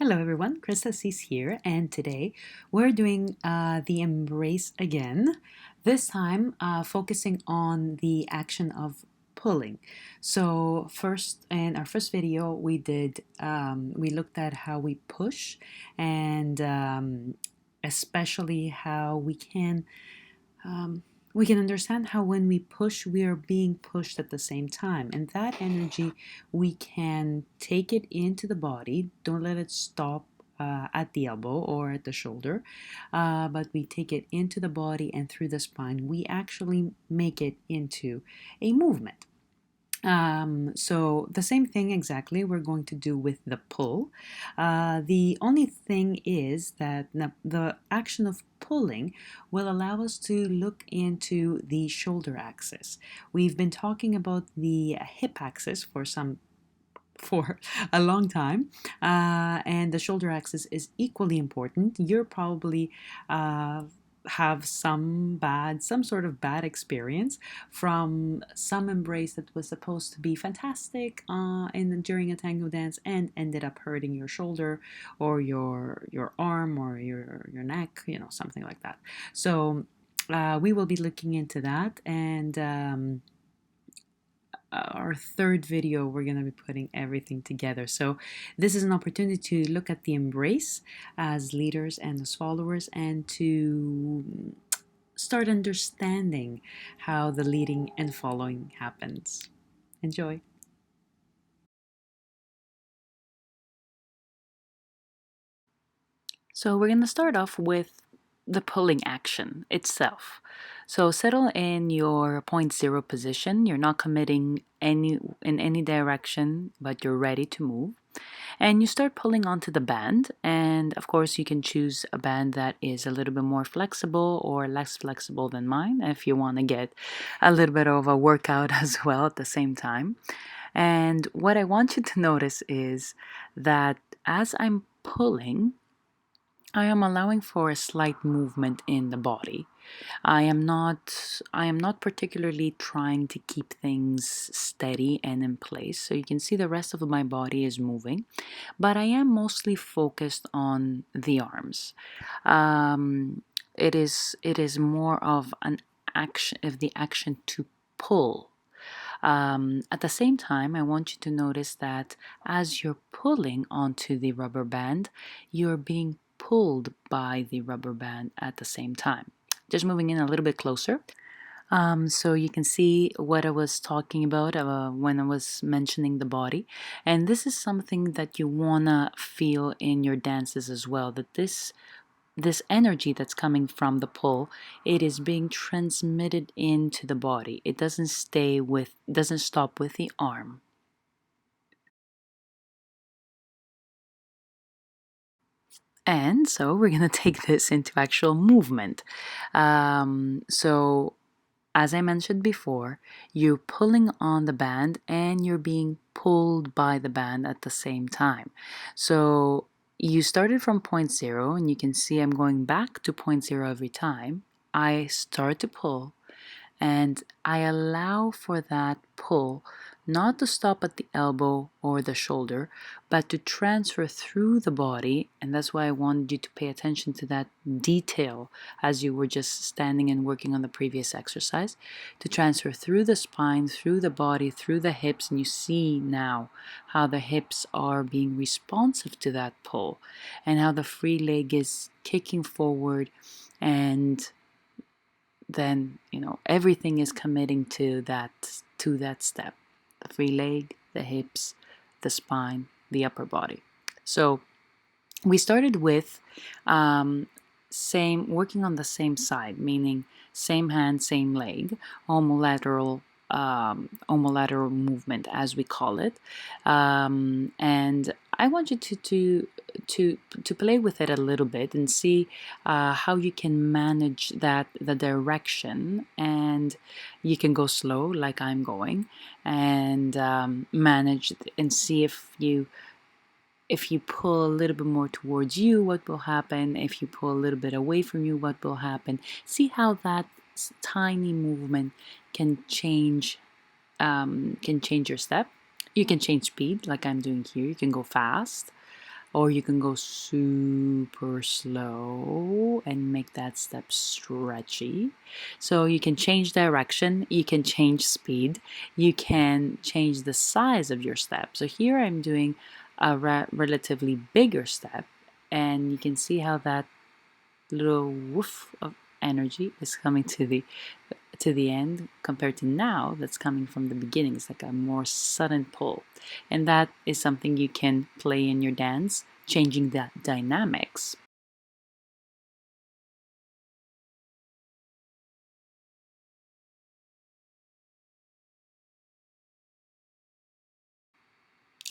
Hello everyone, Chrisa is here, and today we're doing the embrace again. This time, focusing on the action of pulling. So first, in our first video, we looked at how we push, and especially how we can understand how when we push, we are being pushed at the same time. And that energy, we can take it into the body. Don't let it stop at the elbow or at the shoulder, but we take it into the body and through the spine. We actually make it into a movement. So the same thing exactly we're going to do with the pull. The only thing is that the action of pulling will allow us to look into the shoulder axis. We've been talking about the hip axis for a long time, and the shoulder axis is equally important. You're probably have some sort of bad experience from some embrace that was supposed to be fantastic during a tango dance and ended up hurting your shoulder or your arm or your neck, something like that. So we will be looking into that, and our third video, we're going to be putting everything together. So this is an opportunity to look at the embrace as leaders and as followers, and to start understanding how the leading and following happens. Enjoy. So we're going to start off with the pulling action itself. So settle in your point zero position. You're not committing in any direction, but you're ready to move. And you start pulling onto the band. And of course, you can choose a band that is a little bit more flexible or less flexible than mine if you want to get a little bit of a workout as well at the same time. And what I want you to notice is that as I'm pulling, I am allowing for a slight movement in the body. I am not particularly trying to keep things steady and in place. So you can see the rest of my body is moving, but I am mostly focused on the arms. It is more of an action of the action to pull. At the same time, I want you to notice that as you're pulling onto the rubber band, you're being pulled by the rubber band at the same time. Just moving in a little bit closer. So you can see what I was talking about when I was mentioning the body. And this is something that you want to feel in your dances as well, that this energy that's coming from the pull, it is being transmitted into the body. It doesn't stop with the arm. And so we're going to take this into actual movement. So as I mentioned before, you're pulling on the band and you're being pulled by the band at the same time. So you started from point zero, and you can see I'm going back to point zero every time. I start to pull, and I allow for that pull not to stop at the elbow or the shoulder, but to transfer through the body. And that's why I wanted you to pay attention to that detail as you were just standing and working on the previous exercise, to transfer through the spine, through the body, through the hips. And you see now how the hips are being responsive to that pull, and how the free leg is kicking forward, and then everything is committing to that step: the free leg, the hips, the spine, the upper body. So we started with working on the same side, meaning same hand, same leg, homolateral movement, as we call it. And I want you to play with it a little bit and see how you can manage the direction, and you can go slow like I'm going, and manage and see if you pull a little bit more towards you, what will happen? If you pull a little bit away from you, what will happen? See how that tiny movement can change your step. You can change speed like I'm doing here. You can go fast. or you can go super slow and make that step stretchy. So you can change direction, you can change speed, you can change the size of your step. So here I'm doing a relatively bigger step, and you can see how that little woof of energy is coming to the end compared to now that's coming from the beginning. It's like a more sudden pull, and that is something you can play in your dance, changing that dynamics.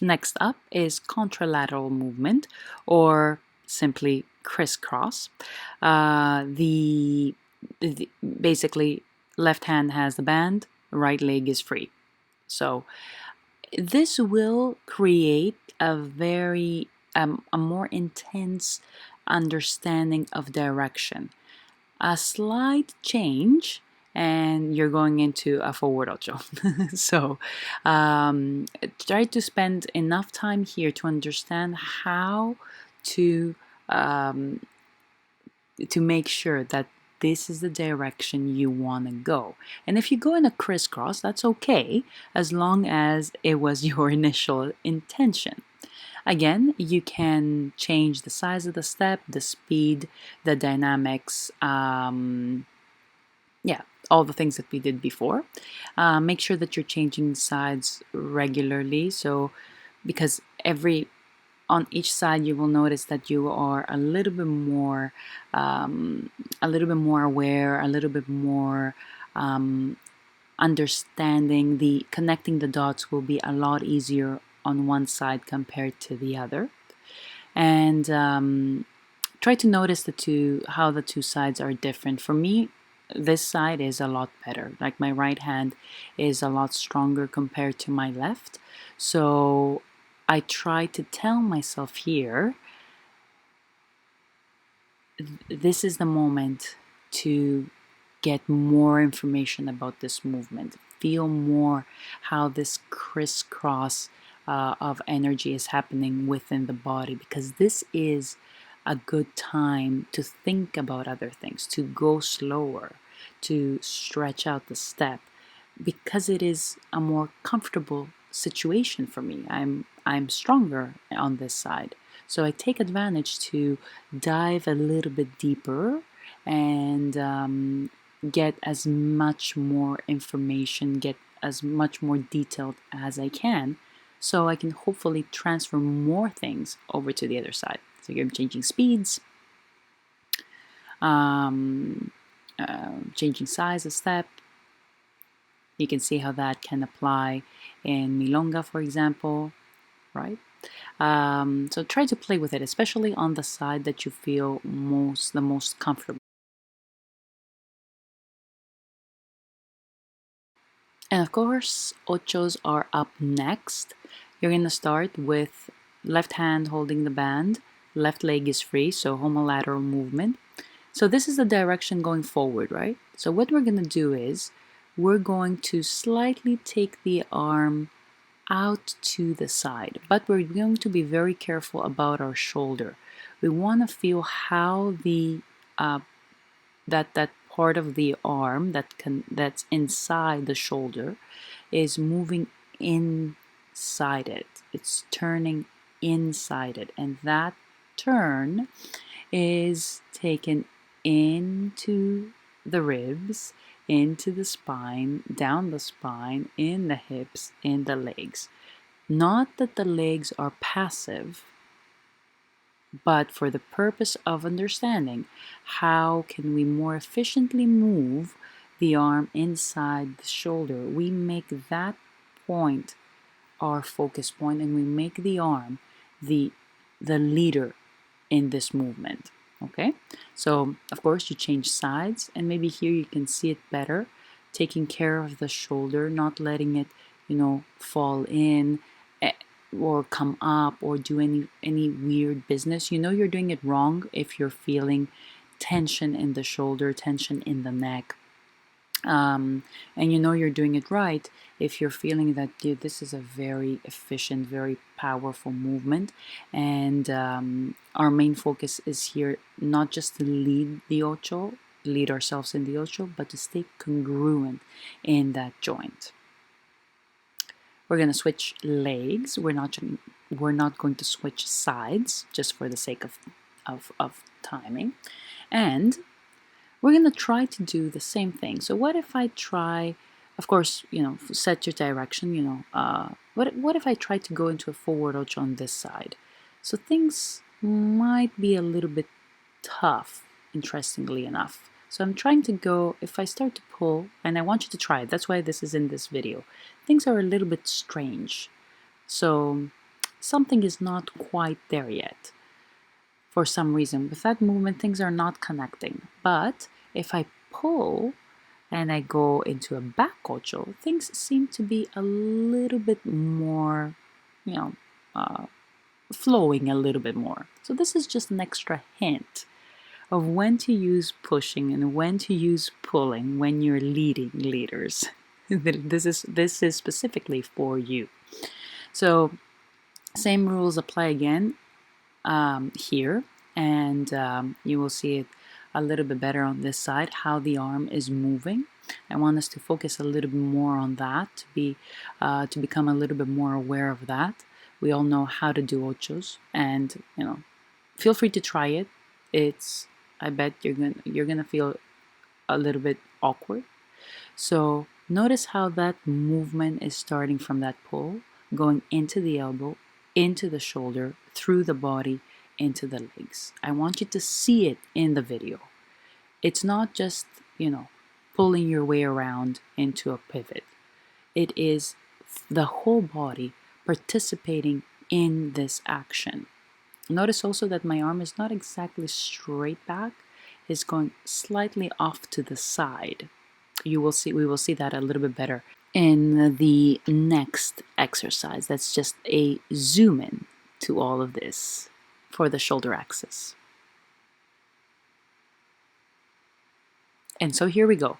Next up is contralateral movement, or simply crisscross. The basically, left hand has the band, right leg is free. So this will create a more intense understanding of direction. A slight change, and you're going into a forward ocho. So try to spend enough time here to understand how to um, to make sure that this is the direction you want to go. And if you go in a crisscross, that's okay, as long as it was your initial intention. Again, you can change the size of the step, the speed, the dynamics, yeah, all the things that we did before. Make sure that you're changing sides regularly. So, because on each side you will notice that you are a little bit more aware, a little bit more understanding. The connecting the dots will be a lot easier on one side compared to the other. And try to notice how the two sides are different. For me, this side is a lot better. Like my right hand is a lot stronger compared to my left. So I try to tell myself here, this is the moment to get more information about this movement. Feel more how this crisscross of energy is happening within the body, because this is a good time to think about other things, to go slower, to stretch out the step, because it is a more comfortable situation for me. I'm stronger on this side. So I take advantage to dive a little bit deeper and get as much more information, get as much more detailed as I can, so I can hopefully transfer more things over to the other side. So you're changing speeds, um, changing size of step. You can see how that can apply in milonga, for example, right? So try to play with it, especially on the side that you feel the most comfortable. And of course, ochos are up next. You're going to start with left hand holding the band, left leg is free, so homolateral movement. So this is the direction going forward, right? So what we're going to do is we're going to slightly take the arm out to the side, but we're going to be very careful about our shoulder. We want to feel how the that part of the arm that's inside the shoulder is moving inside it. It's turning inside it, and that turn is taken into the ribs, into the spine, down the spine, in the hips, in the legs. Not that the legs are passive, but for the purpose of understanding how can we more efficiently move the arm inside the shoulder, we make that point our focus point, and we make the arm the leader in this movement. Okay, so of course you change sides, and maybe here you can see it better, taking care of the shoulder, not letting it fall in or come up or do any weird business. You're doing it wrong if you're feeling tension in the shoulder, tension in the neck. And you know you're doing it right if you're feeling that this is a very efficient, very powerful movement. And our main focus is here not just to lead ourselves in the ocho, but to stay congruent in that joint. We're going to switch legs. We're not going to switch sides just for the sake of timing. And we're going to try to do the same thing. So what if I try, of course, set your direction, what if I try to go into a forward ocho on this side? So things might be a little bit tough, interestingly enough. So I'm trying to go, if I start to pull, and I want you to try it, that's why this is in this video, things are a little bit strange. So something is not quite there yet. For some reason, with that movement, things are not connecting. But if I pull and I go into a back ocho, things seem to be a little bit more, flowing a little bit more. So this is just an extra hint of when to use pushing and when to use pulling when you're leading leaders. This is specifically for you. So same rules apply again here, and you will see it a little bit better on this side, how the arm is moving. I want us to focus a little bit more on that, to become a little bit more aware of that. We all know how to do ochos, and feel free to try it. I bet you're gonna feel a little bit awkward. So notice how that movement is starting from that pull, going into the elbow, into the shoulder, through the body, into the legs. I want you to see it in the video. It's not just, pulling your way around into a pivot. It is the whole body participating in this action. Notice also that my arm is not exactly straight back. It's going slightly off to the side. We will see that a little bit better in the next exercise. That's just a zoom in to all of this for the shoulder axis. And so here we go.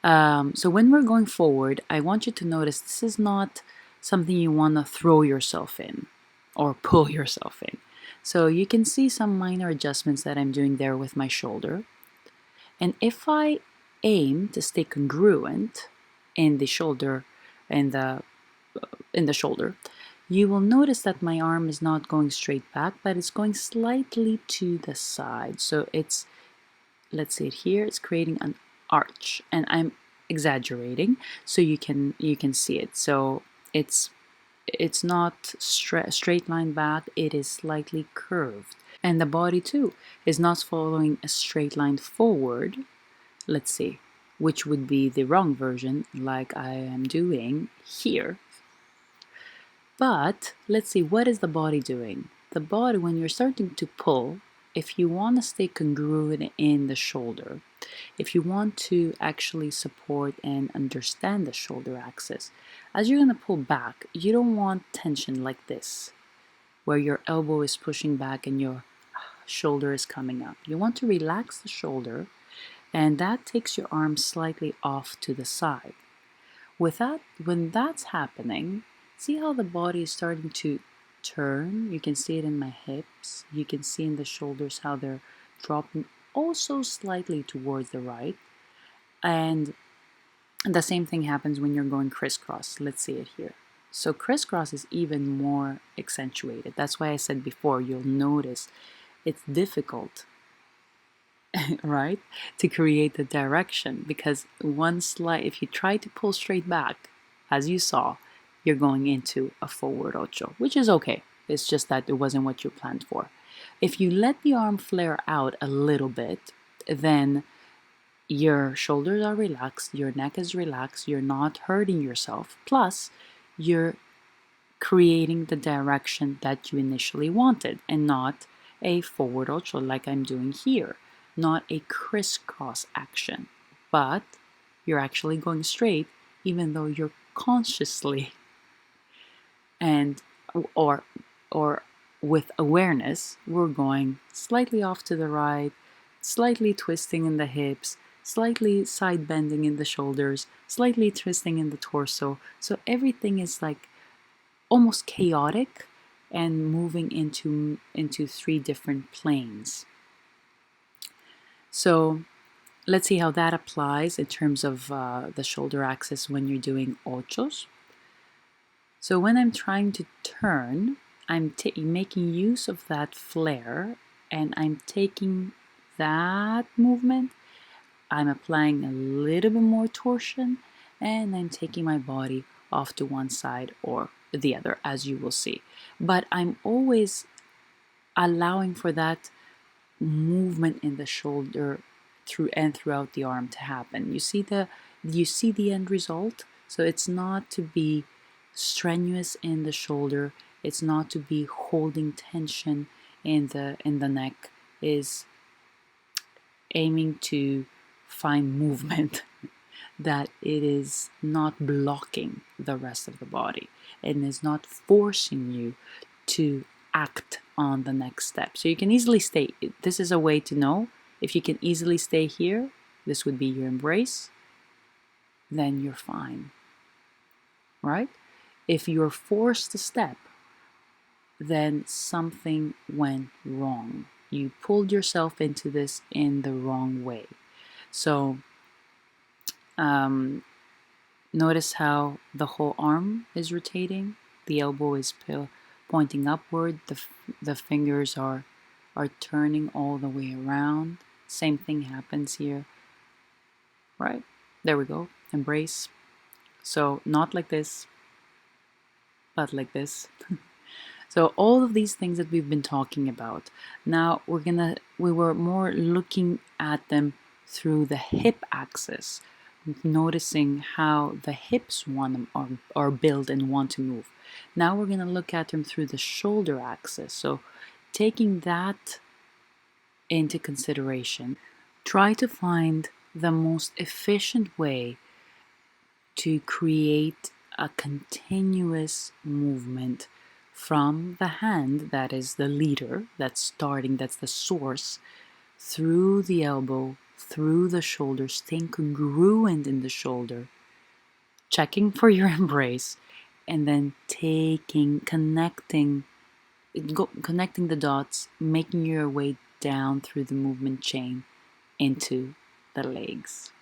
So when we're going forward, I want you to notice this is not something you want to throw yourself in or pull yourself in. So you can see some minor adjustments that I'm doing there with my shoulder. And if I aim to stay congruent in the shoulder, in the shoulder, you will notice that my arm is not going straight back, but it's going slightly to the side. So it's, let's see it here, it's creating an arch, and I'm exaggerating so you can see it. So it's not straight line back, it is slightly curved. And the body too is not following a straight line forward. Let's see, which would be the wrong version, like I am doing here. But let's see, what is the body doing? The body, when you're starting to pull, if you want to stay congruent in the shoulder, if you want to actually support and understand the shoulder axis, as you're going to pull back, you don't want tension like this, where your elbow is pushing back and your shoulder is coming up. You want to relax the shoulder, and that takes your arm slightly off to the side. With that, when that's happening, see how the body is starting to turn? You can see it in my hips. You can see in the shoulders how they're dropping also slightly towards the right. And the same thing happens when you're going crisscross. Let's see it here. So crisscross is even more accentuated. That's why I said before, you'll notice it's difficult, right, to create the direction, because if you try to pull straight back, as you saw, you're going into a forward ocho, which is okay. It's just that it wasn't what you planned for. If you let the arm flare out a little bit, then your shoulders are relaxed, your neck is relaxed, you're not hurting yourself, plus you're creating the direction that you initially wanted, and not a forward ocho like I'm doing here, not a crisscross action, but you're actually going straight even though you're consciously and or with awareness, we're going slightly off to the right, slightly twisting in the hips, slightly side bending in the shoulders, slightly twisting in the torso. So everything is like almost chaotic and moving into three different planes. So let's see how that applies in terms of the shoulder axis when you're doing ochos. So when I'm trying to turn, I'm making use of that flare, and I'm taking that movement, I'm applying a little bit more torsion, and I'm taking my body off to one side or the other, as you will see. But I'm always allowing for that movement in the shoulder throughout the arm to happen. You see the end result. So it's not to be strenuous in the shoulder. It's not to be holding tension in the neck. Is aiming to find movement that it is not blocking the rest of the body and is not forcing you to act on the next step. So you can easily stay. This is a way to know if you can easily stay here. This would be your embrace. Then you're fine, right? If you're forced to step, then something went wrong. You pulled yourself into this in the wrong way. So notice how the whole arm is rotating. The elbow is pointing upward. The fingers are turning all the way around. Same thing happens here, right? There we go. Embrace. So not like this, but like this. So all of these things that we've been talking about. Now we were more looking at them through the hip axis, noticing how the hips are built and want to move. Now we're going to look at them through the shoulder axis. So taking that into consideration, try to find the most efficient way to create a continuous movement from the hand, that is the leader, that's starting, that's the source, through the elbow, through the shoulder, staying congruent in the shoulder, checking for your embrace, and then connecting the dots, making your way down through the movement chain into the legs.